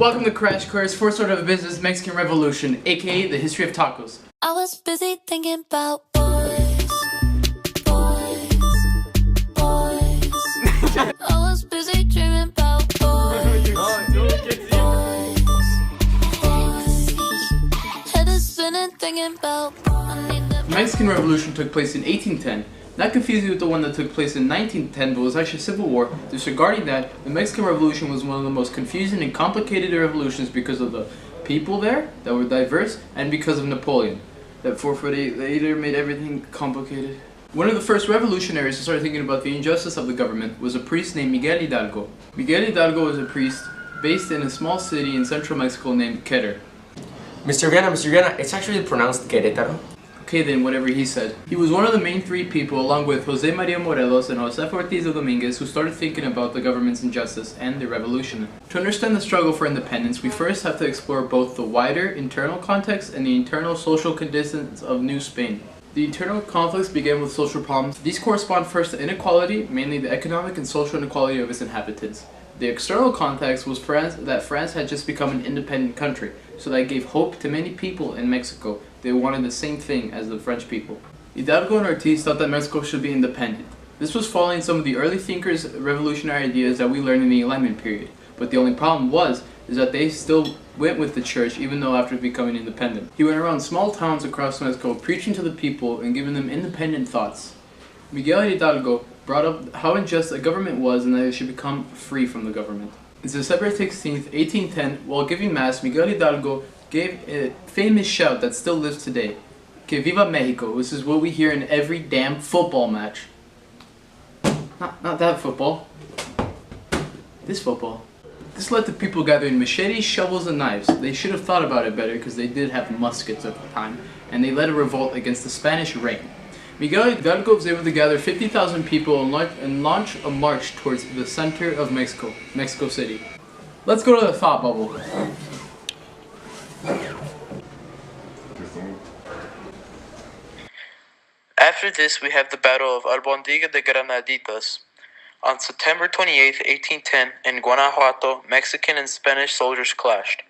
Welcome to Crash Course, First Order of Business, Mexican Revolution, aka the history of tacos. I was busy thinking about boys. I was busy dreaming about boys. Head is spinning thinking about The Mexican Revolution took place in 1810. Not confusing with the one that took place in 1910, but was actually a civil war. Disregarding that, the Mexican Revolution was one of the most confusing and complicated revolutions because of the people there that were diverse and because of Napoleon. That they later made everything complicated. One of the first revolutionaries to start thinking about the injustice of the government was a priest named Miguel Hidalgo. Miguel Hidalgo was a priest based in a small city in central Mexico named Querétaro. Mr. Vianna, it's actually pronounced Querétaro. Okay then, whatever he said. He was one of the main three people, along with Jose Maria Morelos and Josef Ortiz de Dominguez, who started thinking about the government's injustice and the revolution. To understand the struggle for independence, we first have to explore both the wider internal context and the internal social conditions of New Spain. The internal conflicts began with social problems. These correspond first to inequality, mainly the economic and social inequality of its inhabitants. The external context was that France had just become an independent country, so that gave hope to many people in Mexico. They wanted the same thing as the French people. Hidalgo and Ortiz thought that Mexico should be independent. This was following some of the early thinkers' revolutionary ideas that we learned in the Enlightenment period. But the only problem is that they still went with the church even though after becoming independent. He went around small towns across Mexico preaching to the people and giving them independent thoughts. Miguel Hidalgo brought up how unjust a government was and that it should become free from the government. It's December 16th, 1810, while giving Mass, Miguel Hidalgo gave a famous shout that still lives today. Que viva Mexico. This is what we hear in every damn football match. Not that football. This football. This led to people gathering machetes, shovels, and knives. They should have thought about it better because they did have muskets at the time, and they led a revolt against the Spanish reign. Miguel Hidalgo was able to gather 50,000 people and launch a march towards the center of Mexico, Mexico City. Let's go to the thought bubble. After this, we have the Battle of Albondiga de Granaditas. On September 28, 1810, in Guanajuato, Mexican and Spanish soldiers clashed.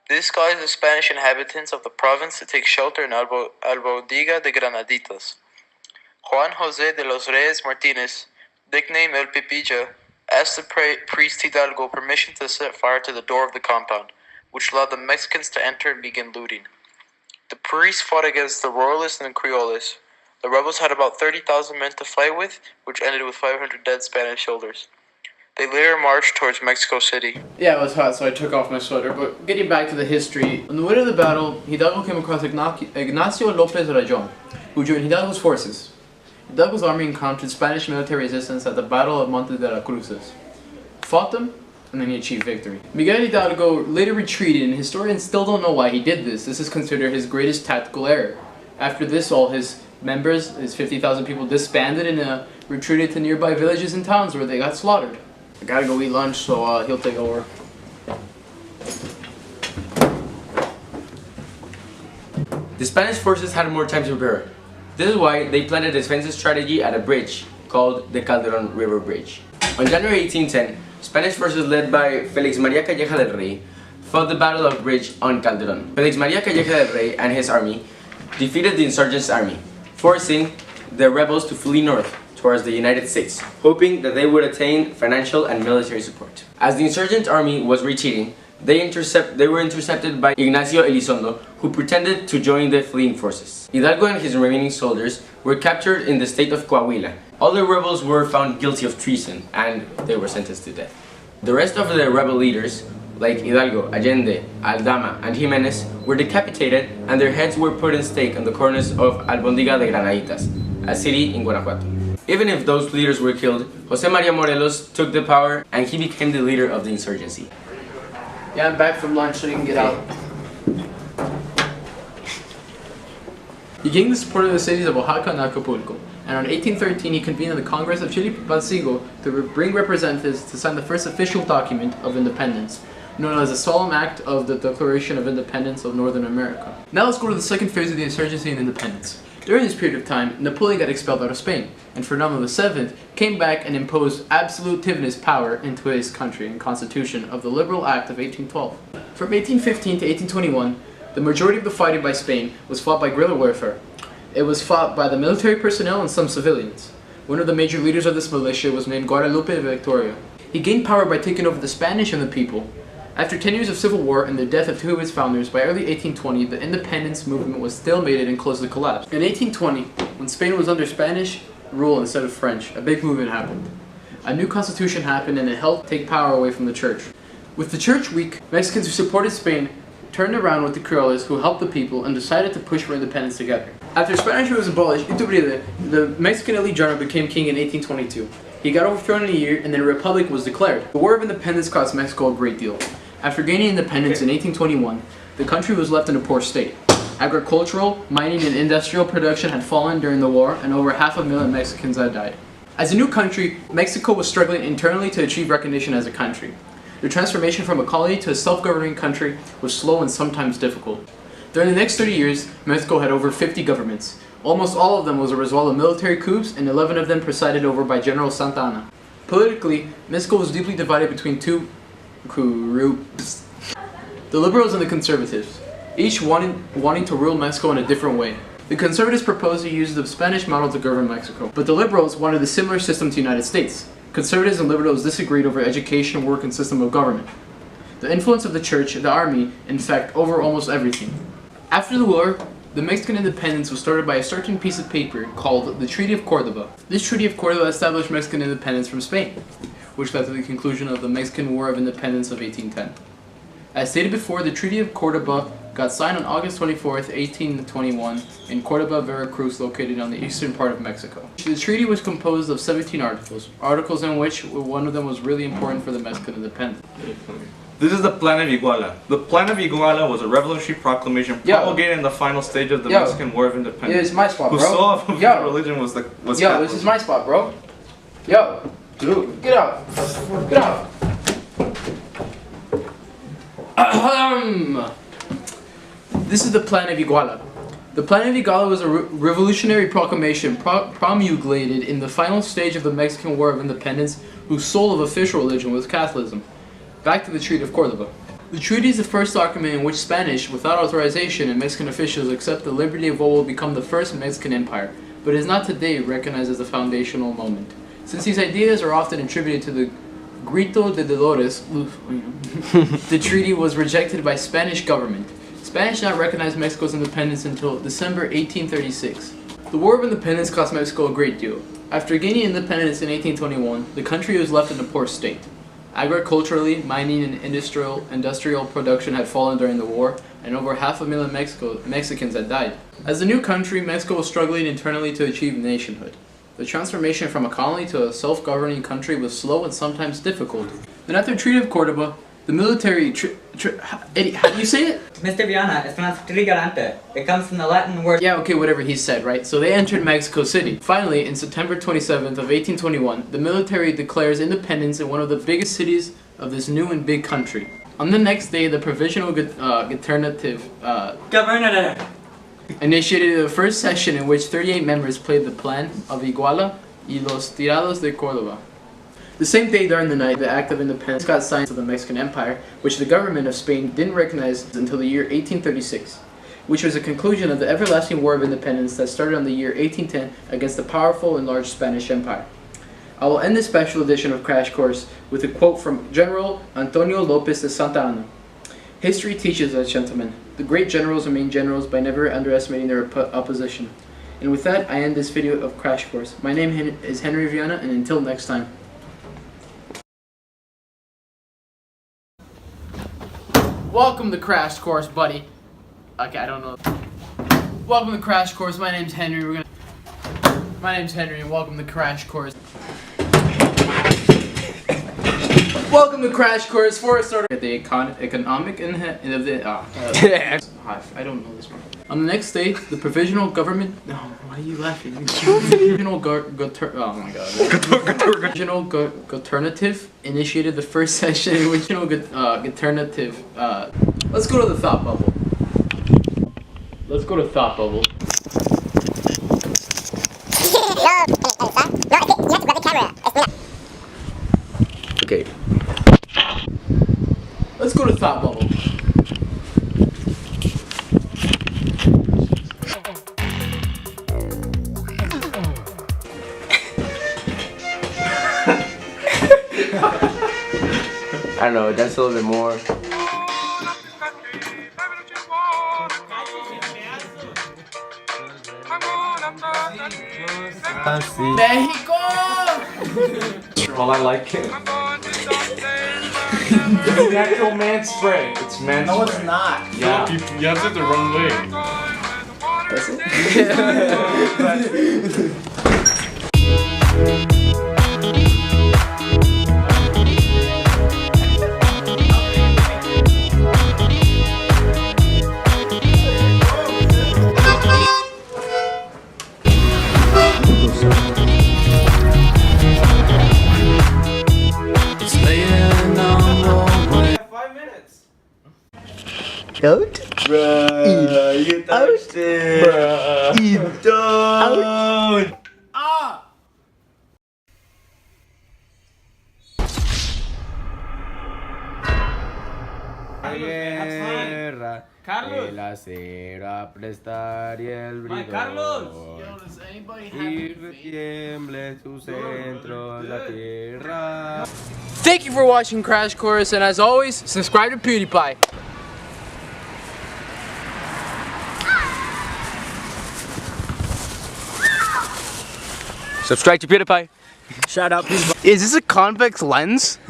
This caused the Spanish inhabitants of the province to take shelter in Albondiga de Granaditas. Juan José de los Reyes Martinez, nicknamed El Pipilla, asked the priest Hidalgo permission to set fire to the door of the compound, which allowed the Mexicans to enter and begin looting. The priest fought against the Royalists and Creoles. The rebels had about 30,000 men to fight with, which ended with 500 dead Spanish soldiers. They later marched towards Mexico City. Yeah, it was hot, so I took off my sweater, but getting back to the history, on the way to the battle, Hidalgo came across Ignacio López Rayón, who joined Hidalgo's forces. Hidalgo's army encountered Spanish military resistance at the Battle of Monte de las Cruces, fought them, and then he achieved victory. Miguel Hidalgo later retreated, and historians still don't know why he did this. This is considered his greatest tactical error. After this, all his members, his 50,000 people, disbanded and retreated to nearby villages and towns where they got slaughtered. I gotta go eat lunch, so he'll take over. The Spanish forces had more time to prepare. This is why they planned a defensive strategy at a bridge called the Calderon River Bridge. On January 1810, Spanish forces led by Félix María Calleja del Rey fought the Battle of Bridge on Calderon. Félix María Calleja del Rey and his army defeated the insurgents' army, forcing the rebels to flee north towards the United States, hoping that they would attain financial and military support. As the insurgent army was retreating, they were intercepted by Ignacio Elizondo, who pretended to join the fleeing forces. Hidalgo and his remaining soldiers were captured in the state of Coahuila. All the rebels were found guilty of treason, and they were sentenced to death. The rest of the rebel leaders, like Hidalgo, Allende, Aldama, and Jimenez, were decapitated, and their heads were put in stake on the corners of Albondiga de Granaditas, a city in Guanajuato. Even if those leaders were killed, Jose Maria Morelos took the power, and he became the leader of the insurgency. Yeah, I'm back from lunch so you can get out. He gained the support of the cities of Oaxaca and Acapulco, and on 1813 he convened the Congress of Chilpancingo to bring representatives to sign the first official document of independence, known as the Solemn Act of the Declaration of Independence of Northern America. Now let's go to the second phase of the insurgency and independence. During this period of time, Napoleon got expelled out of Spain, and Fernando VII came back and imposed absolutist power into his country and constitution of the Liberal Act of 1812. From 1815 to 1821, the majority of the fighting by Spain was fought by guerrilla warfare. It was fought by the military personnel and some civilians. One of the major leaders of this militia was named Guadalupe Victoria. He gained power by taking over the Spanish and the people. After 10 years of civil war and the death of two of its founders, by early 1820, the independence movement was stalemated and close to collapse. In 1820, when Spain was under Spanish rule instead of French, a big movement happened. A new constitution happened and it helped take power away from the church. With the church weak, Mexicans who supported Spain turned around with the Criollos who helped the people and decided to push for independence together. After Spanish rule was abolished, Iturbide, the Mexican elite general, became king in 1822. He got overthrown in a year and then a republic was declared. The War of Independence cost Mexico a great deal. After gaining independence in 1821, the country was left in a poor state. Agricultural, mining, and industrial production had fallen during the war, and over 500,000 Mexicans had died. As a new country, Mexico was struggling internally to achieve recognition as a country. The transformation from a colony to a self-governing country was slow and sometimes difficult. During the next 30 years, Mexico had over 50 governments. Almost all of them was a result of military coups, and 11 of them presided over by General Santa Anna. Politically, Mexico was deeply divided between two groups: the liberals and the conservatives, each wanting to rule Mexico in a different way. The conservatives proposed to use the Spanish model to govern Mexico, but the liberals wanted a similar system to the United States. Conservatives and liberals disagreed over education, work, and system of government. The influence of the church, the army, in fact, over almost everything. After the war, the Mexican independence was started by a certain piece of paper called the Treaty of Córdoba. This Treaty of Córdoba established Mexican independence from Spain, which led to the conclusion of the Mexican War of Independence of 1810. As stated before, the Treaty of Córdoba got signed on August 24th, 1821 in Córdoba, Veracruz, located on the eastern part of Mexico. The treaty was composed of 17 articles in which one of them was really important for the Mexican independence. This is the Plan of Iguala. The Plan of Iguala was a revolutionary proclamation promulgated in the final stage of the Mexican War of Independence. Yeah, it's my spot, bro. Whose sole religion was Catholic. This is my spot, bro. Yo, dude, get out. Get out. This is the Plan of Iguala. The Plan of Iguala was a revolutionary proclamation promulgated in the final stage of the Mexican War of Independence, whose sole of official religion was Catholicism. Back to the Treaty of Córdoba. The treaty is the first document in which Spanish, without authorization, and Mexican officials accept the liberty of what will become the first Mexican empire, but is not today recognized as a foundational moment. Since these ideas are often attributed to the Grito de Dolores, the treaty was rejected by Spanish government. Spanish did not recognize Mexico's independence until December 1836. The War of Independence cost Mexico a great deal. After gaining independence in 1821, the country was left in a poor state. Agriculturally, mining and industrial production had fallen during the war, and over 500,000 Mexicans had died. As a new country, Mexico was struggling internally to achieve nationhood. The transformation from a colony to a self-governing country was slow and sometimes difficult. Then after the Treaty of Córdoba, the military Eddie, how do you say it? Mr. Vianna, it's pronounced trigarante. It comes from the Latin word... Yeah, okay, whatever he said, right? So they entered Mexico City. Finally, in September 27th of 1821, the military declares independence in one of the biggest cities of this new and big country. On the next day, the Provisional Governative initiated the first session in which 38 members played the Plan of Iguala y los Tirados de Córdoba. The same day during the night, the Act of Independence got signed to the Mexican Empire, which the government of Spain didn't recognize until the year 1836, which was the conclusion of the everlasting War of Independence that started on the year 1810 against the powerful and large Spanish Empire. I will end this special edition of Crash Course with a quote from General Antonio Lopez de Santa Anna. History teaches us, gentlemen, the great generals remain generals by never underestimating their opposition. And with that, I end this video of Crash Course. My name is Henry Vianna, and until next time. Welcome to Crash Course, buddy. Okay, I don't know. Welcome to Crash Course. My name's Henry. My name's Henry, and welcome to Crash Course. Welcome to Crash Course. For a start, the economic and of the I don't know this one. On the next day, the provisional government. No, why are you laughing? Provisional Governative initiated the first session in which Governative. Let's go to the thought bubble. Let's go to thought bubble. Okay. Let's go to thought bubble. I don't know, that's a little bit more. Mexico! Well, I like it. It's the actual man spray. It's man spray. No, it's not. Yeah. You have it the wrong way. Out. Bruh, you touched it. Bruh. You don't. Ah! Guerra. Carlos. El acero a prestar y el brillo. Carlos. Does anybody Y have tiemble sus centros la tierra. Thank you for watching Crash Course, and as always, subscribe to PewDiePie. Subscribe to PewDiePie. Shut up. Is this a convex lens?